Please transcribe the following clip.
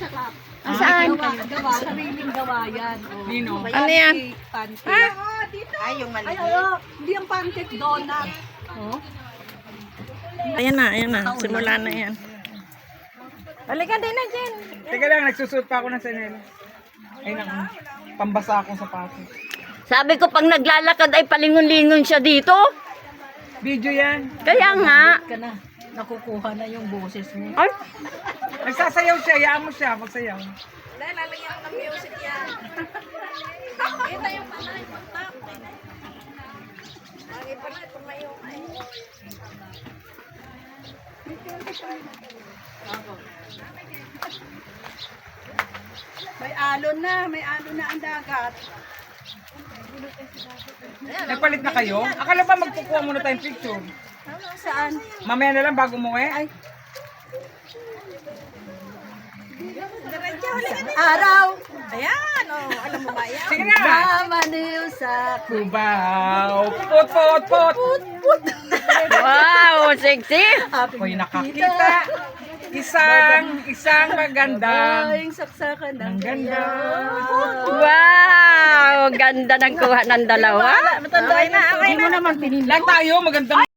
Saan? Gawa, sariling gawa yan. Oh. Nino? Ano yan? Pancake. Ay, yung Ay, maliit. hindi ang pancake, donut. Oh. Ayan na. Simula na yan. Halika din na dyan. Teka lang, nagsusuot pa ako ng sanela. Ay, naku. Pambasa akong sapatos. Sabi ko pag naglalakad ay palingon-lingon siya dito. Video yan. Kaya nga. Ka na. Nakukuha na yung boses mo. Ay, Nagsasayaw siya, hayaan mo siya, magsayaw. May alon na ang dagat. Nagpalit na kayo? Akala ba magkukuha muna tayong picture? Saan? Mamaya na lang bago mo eh. Araw. Ayan, oh, alam mo ba yan? Sige na! Mamaniw sa Kubaw! Put! wow, sexy. Uy, nakakita. Isang maganda. Ay, saksakan ng Ang ganda. Wow, ganda ng kuha ng dalawa. Matanda na. Lang tayo, magandang